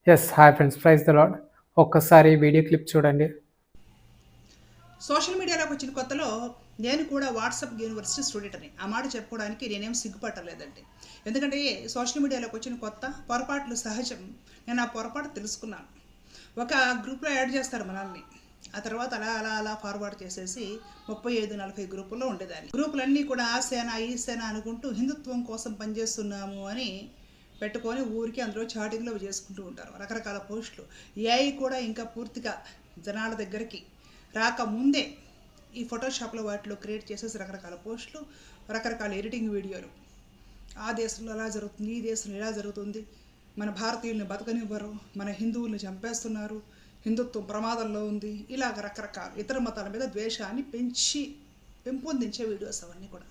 Yes. Hi friends. Praise the lord. ఒక్కసారి video clip చూడండి. Social మీడియాలోకి వచ్చిన కొత్తలో నేను కూడా వాట్సాప్ యూనివర్సిటీ స్టూడెంట్ని. ఆ మాట చెప్పుకోవడానికి నేనేం సిగ్గుపట్టలేదండి. ఎందుకంటే సోషల్ మీడియాలోకి వచ్చిన కొత్త పొరపాట్లు సహజం. నేను ఆ పొరపాటు తెలుసుకున్నాను. ఒక గ్రూప్లో యాడ్ చేస్తారు మనల్ని. ఆ తర్వాత అలా అలా అలా ఫార్వర్డ్ చేసేసి 35-40 గ్రూపుల్లో ఉండేదాన్ని. గ్రూపులన్నీ కూడా ఆ సేన ఈ సేన అనుకుంటూ హిందుత్వం కోసం పనిచేస్తున్నాము అని పెట్టుకొని ఊరికి అందులో చాటింగ్లో చేసుకుంటూ ఉంటారు రకరకాల పోస్టులు. ఏఐ కూడా ఇంకా పూర్తిగా జనాల దగ్గరికి రాకముందే ఈ ఫోటోషాప్లో వాటిలో క్రియేట్ చేసేసి రకరకాల పోస్టులు, రకరకాల ఎడిటింగ్ వీడియోలు. ఆ దేశంలో అలా జరుగుతుంది, ఈ దేశంలో ఇలా జరుగుతుంది, మన భారతీయుల్ని బతకనివ్వరు, మన హిందువుల్ని చంపేస్తున్నారు, హిందుత్వం ప్రమాదంలో ఉంది, ఇలాగ రకరకాల ఇతర మతాల మీద ద్వేషాన్ని పెంపొందించే వీడియోస్ అవన్నీ కూడా.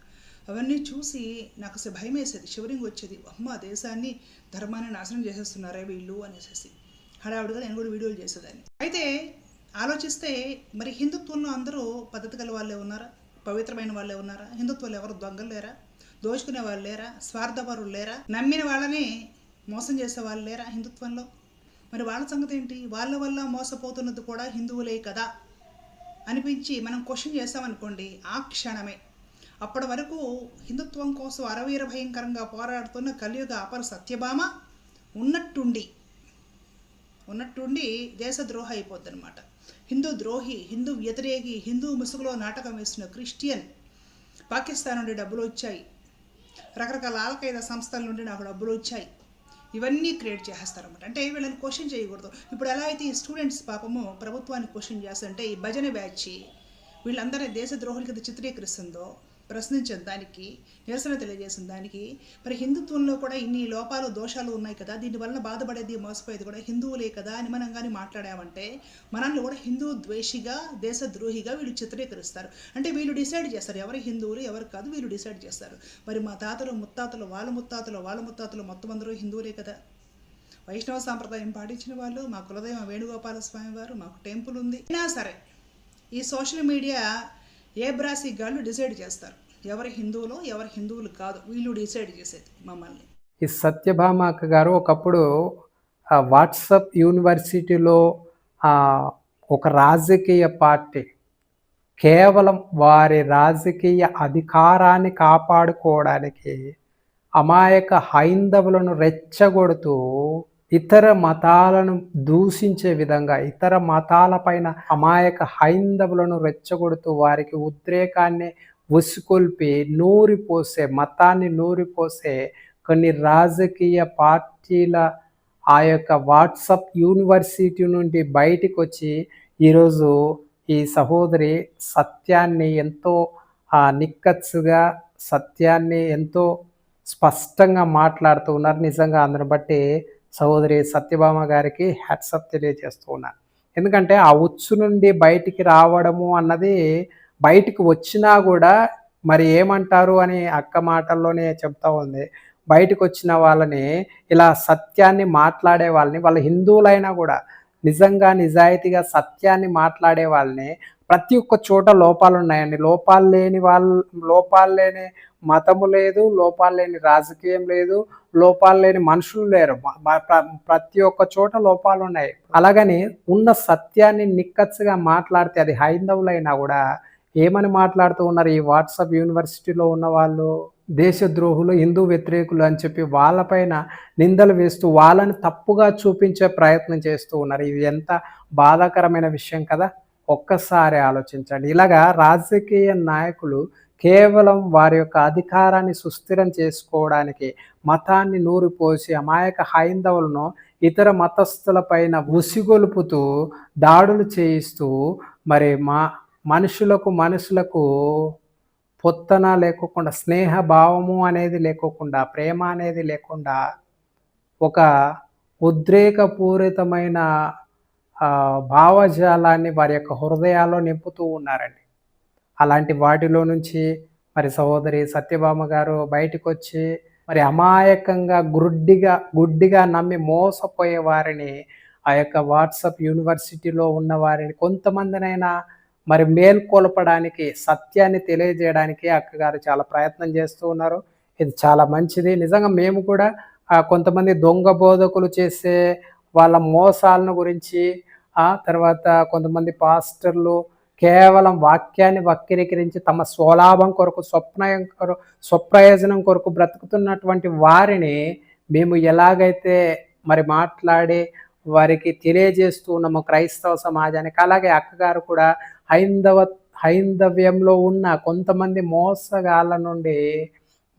అవన్నీ చూసి నాకు అసలు భయం వేసేది, షివరింగ్ వచ్చేది. అమ్మ దేశాన్ని ధర్మాన్ని నాశనం చేసేస్తున్నారే వీళ్ళు అనేసి హడావుడిగా నేను కూడా వీడియోలు చేసేదాన్ని. అయితే ఆలోచిస్తే మరి హిందుత్వంలో అందరూ పద్ధతి గల వాళ్ళే ఉన్నారా? పవిత్రమైన వాళ్ళే ఉన్నారా? హిందుత్వంలో ఎవరు దొంగలు లేరా? దోచుకునే వాళ్ళు లేరా? స్వార్థపరులు లేరా? నమ్మిన వాళ్ళని మోసం చేసే వాళ్ళు లేరా హిందుత్వంలో? మరి వాళ్ళ సంగతి ఏంటి? వాళ్ళ వల్ల మోసపోతున్నది కూడా హిందువులే కదా అనిపించి మనం క్వశ్చన్ చేస్తామనుకోండి, ఆ క్షణమే అప్పటి వరకు హిందుత్వం కోసం అరవీర భయంకరంగా పోరాడుతున్న కలియుగ అపర సత్యభామ ఉన్నట్టుండి దేశద్రోహ అయిపోద్ది అనమాట. హిందూ ద్రోహి, హిందూ వ్యతిరేకి, హిందూ ముసుగులో నాటకం వేసిన క్రిస్టియన్, పాకిస్తాన్ నుండి డబ్బులు వచ్చాయి, రకరకాల ఆల్ఖైదా సంస్థల నుండి నాకు డబ్బులు వచ్చాయి, ఇవన్నీ క్రియేట్ చేస్తారన్నమాట. అంటే వీళ్ళని క్వశ్చన్ చేయకూడదు. ఇప్పుడు ఎలా అయితే ఈ స్టూడెంట్స్ పాపము ప్రభుత్వాన్ని క్వశ్చన్ చేస్తుంటే ఈ భజన బ్యాచ్ వీళ్ళందరినీ దేశద్రోహుల కింద చిత్రీకరిస్తుందో, ప్రశ్నించిన దానికి, నిరసన తెలియజేసిన దానికి, మరి హిందుత్వంలో కూడా ఇన్ని లోపాలు దోషాలు ఉన్నాయి కదా, దీనివల్ల బాధపడేది మోసపోయేది కూడా హిందువులే కదా అని మనం కానీ మాట్లాడామంటే మనల్ని కూడా హిందూ ద్వేషిగా, దేశద్రోహిగా వీళ్ళు చిత్రీకరిస్తారు. అంటే వీళ్ళు డిసైడ్ చేస్తారు ఎవరు హిందువులు ఎవరు కాదు, వీళ్ళు డిసైడ్ చేస్తారు. మరి మా తాతలు ముత్తాతలు వాళ్ళ ముత్తాతలు మొత్తం అందరూ హిందువులే కదా. వైష్ణవ సాంప్రదాయం పాటించిన వాళ్ళు, మా కులదైవం వేణుగోపాల స్వామి వారు, మాకు టెంపుల్ ఉంది. అయినా సరే ఈ సోషల్ మీడియా ఏ బ్రాసీ గాళ్ళు డిసైడ్ చేస్తారు ఎవరు హిందువులు ఎవరు హిందువులు కాదు. వీళ్ళు డిసైడ్ చేసేది మమ్మల్ని. ఈ సత్యభామ అక్క గారు ఒకప్పుడు వాట్సాప్ యూనివర్సిటీలో ఒక రాజకీయ పార్టీ కేవలం వారి రాజకీయ అధికారాన్ని కాపాడుకోవడానికి అమాయక హైందవులను రెచ్చగొడుతూ ఇతర మతాలను దూషించే విధంగా ఇతర మతాలపైన అమాయక హైందవులను రెచ్చగొడుతూ వారికి ఉద్రేకాన్ని ఉసుకొల్పి నూరిపోసే మతాన్ని నూరిపోసే కొన్ని రాజకీయ పార్టీల ఆ యొక్క వాట్సాప్ యూనివర్సిటీ నుండి బయటికి వచ్చి ఈరోజు ఈ సహోదరి సత్యాన్ని ఎంతో నిక్కచ్చుగా సత్యాన్ని ఎంతో స్పష్టంగా మాట్లాడుతూ ఉన్నారు. నిజంగా అందుని బట్టి సహోదరి సత్యభామ గారికి హ్యాట్సప్ తెలియజేస్తూ ఉన్నాను. ఎందుకంటే ఆ ఉచ్చు నుండి బయటికి రావడము అన్నది బయటికి వచ్చినా కూడా మరి ఏమంటారు అని అక్క మాటల్లోనే చెప్తా ఉంది. బయటకు వచ్చిన వాళ్ళని ఇలా సత్యాన్ని మాట్లాడే వాళ్ళని వాళ్ళ హిందువులైనా కూడా నిజంగా నిజాయితీగా సత్యాన్ని మాట్లాడే వాళ్ళని ప్రతి ఒక్క చోట లోపాలు ఉన్నాయండి. లోపాలు లేని మతము లేదు, లోపాలు లేని రాజకీయం లేదు, లోపాలు లేని మనుషులు లేరు. ప్రతి ఒక్క చోట లోపాలు ఉన్నాయి. అలాగని ఉన్న సత్యాన్ని నిక్కచ్చిగా మాట్లాడితే అది హైందవులైనా కూడా ఏమని మాట్లాడుతూ ఉన్నారు ఈ వాట్సాప్ యూనివర్సిటీలో ఉన్న వాళ్ళు? దేశద్రోహులు, హిందూ వ్యతిరేకులు అని చెప్పి వాళ్ళపైన నిందలు వేస్తూ వాళ్ళని తప్పుగా చూపించే ప్రయత్నం చేస్తూ ఉన్నారు. ఇది ఎంత బాధాకరమైన విషయం కదా. ఒక్కసారి ఆలోచించండి. ఇలాగా రాజకీయ నాయకులు కేవలం వారి యొక్క అధికారాన్ని సుస్థిరం చేసుకోవడానికి మతాన్ని నూరిపోసి అమాయక హైందవులను ఇతర మతస్థులపైన ఉసిగొలుపుతూ దాడులు చేయిస్తూ మరి మనుషులకు పొత్తన లేకోకుండా, స్నేహ భావము అనేది లేకోకుండా, ప్రేమ అనేది లేకుండా ఒక ఉద్రేకపూరితమైన భావజాలాన్ని వారి యొక్క హృదయాల్లో నింపుతూ ఉన్నారండి. అలాంటి వాటిలో నుంచి మరి సహోదరి సత్యభామ గారు బయటకొచ్చి మరి అమాయకంగా గుడ్డిగా నమ్మి మోసపోయే వారిని ఆ యొక్క వాట్సాప్ యూనివర్సిటీలో ఉన్న వారిని కొంతమందినైనా మరి మేల్కొల్పడానికి, సత్యాన్ని తెలియజేయడానికి అక్కగారు చాలా ప్రయత్నం చేస్తూ ఉన్నారు. ఇది చాలా మంచిది. నిజంగా మేము కూడా కొంతమంది దొంగ బోధకులు చేసే వాళ్ళ మోసాలను గురించి, తర్వాత కొంతమంది పాస్టర్లు కేవలం వాక్యాన్ని వక్రీకరించి తమ స్వలాభం కొరకు, స్వప్రయోజనం కొరకు బ్రతుకుతున్నటువంటి వారిని మేము ఎలాగైతే మరి మాట్లాడి వారికి తెలియజేస్తూ ఉన్నాము క్రైస్తవ సమాజానికి, అలాగే అక్కగారు కూడా హైందవ్యంలో ఉన్న కొంతమంది మోసగాళ్ళ నుండి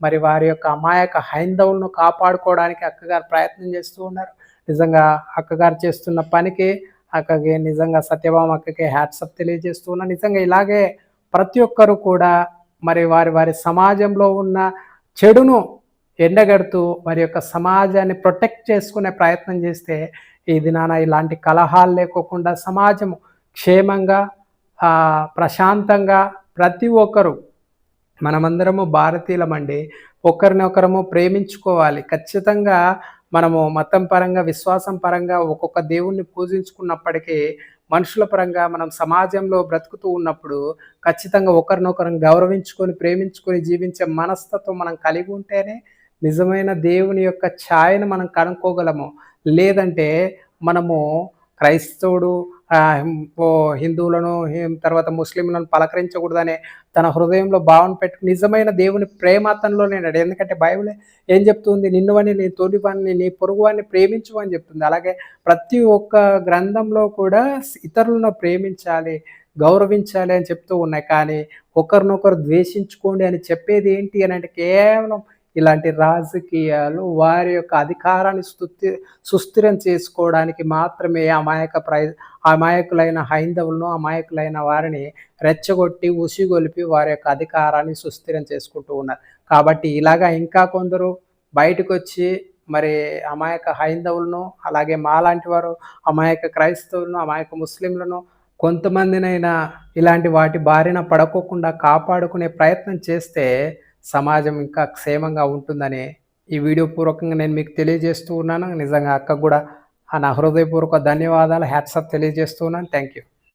మరి వారి యొక్క అమాయక హైందవులను కాపాడుకోవడానికి అక్కగారు ప్రయత్నం చేస్తూ ఉన్నారు. నిజంగా అక్కగారు చేస్తున్న పనికి అక్కకి నిజంగా సత్యభామ అక్కకి హ్యాట్సప్ తెలియజేస్తూ ఉన్నా. నిజంగా ఇలాగే ప్రతి ఒక్కరు కూడా మరి వారి వారి సమాజంలో ఉన్న చెడును ఎండగడుతూ వారి యొక్క సమాజాన్ని ప్రొటెక్ట్ చేసుకునే ప్రయత్నం చేస్తే ఈ దినాన ఇలాంటి కలహాలు లేకోకుండా సమాజము క్షేమంగా ప్రశాంతంగా ప్రతి ఒక్కరు, మనమందరము భారతీయులమండి, ఒకరినొకరము ప్రేమించుకోవాలి. ఖచ్చితంగా మనము మతం పరంగా, విశ్వాసం పరంగా ఒక్కొక్క దేవుణ్ణి పూజించుకున్నప్పటికీ మనుషుల పరంగా మనం సమాజంలో బ్రతుకుతూ ఉన్నప్పుడు ఖచ్చితంగా ఒకరినొకరం గౌరవించుకొని, ప్రేమించుకొని జీవించే మనస్తత్వం మనం కలిగి ఉంటేనే నిజమైన దేవుని యొక్క ఛాయను మనం కనుక్కోగలము. లేదంటే మనము క్రైస్తవుడు హిందువులను తర్వాత ముస్లింలను పలకరించకూడదనే తన హృదయంలో భావన పెట్టుకుని నిజమైన దేవుని ప్రేమ అతనిలోనే ఉన్నాడు. ఎందుకంటే బైబిల్ ఏం చెప్తుంది? నిన్నువని, నీ తోటివాన్ని, నీ పొరుగువాన్ని ప్రేమించు అని చెప్తుంది. అలాగే ప్రతి ఒక్క గ్రంథంలో కూడా ఇతరులను ప్రేమించాలి, గౌరవించాలి అని చెప్తూ ఉన్నాయి. కానీ ఒకరినొకరు ద్వేషించుకోండి అని చెప్పేది ఏంటి అని అంటే కేవలం ఇలాంటి రాజకీయాలు వారి యొక్క అధికారాన్ని సుస్థిరం చేసుకోవడానికి మాత్రమే అమాయకులైన హైందవులను, అమాయకులైన వారిని రెచ్చగొట్టి ఉసిగొలిపి వారి యొక్క అధికారాన్ని సుస్థిరం చేసుకుంటూ ఉన్నారు. కాబట్టి ఇలాగా ఇంకా కొందరు బయటకు వచ్చి మరి అమాయక హైందవులను, అలాగే మాలాంటి వారు అమాయక క్రైస్తవులను, అమాయక ముస్లింలను, కొంతమందినైనా ఇలాంటి వాటి బారిన పడకోకుండా కాపాడుకునే ప్రయత్నం చేస్తే సమాజం ఇంకా క్షేమంగా ఉంటుందని ఈ వీడియో పూర్వకంగా నేను మీకు తెలియజేస్తూ ఉన్నాను. నిజంగా అక్కకు కూడా నా హృదయపూర్వక ధన్యవాదాలు, హ్యాట్సప్ తెలియజేస్తూ ఉన్నాను. Thank you.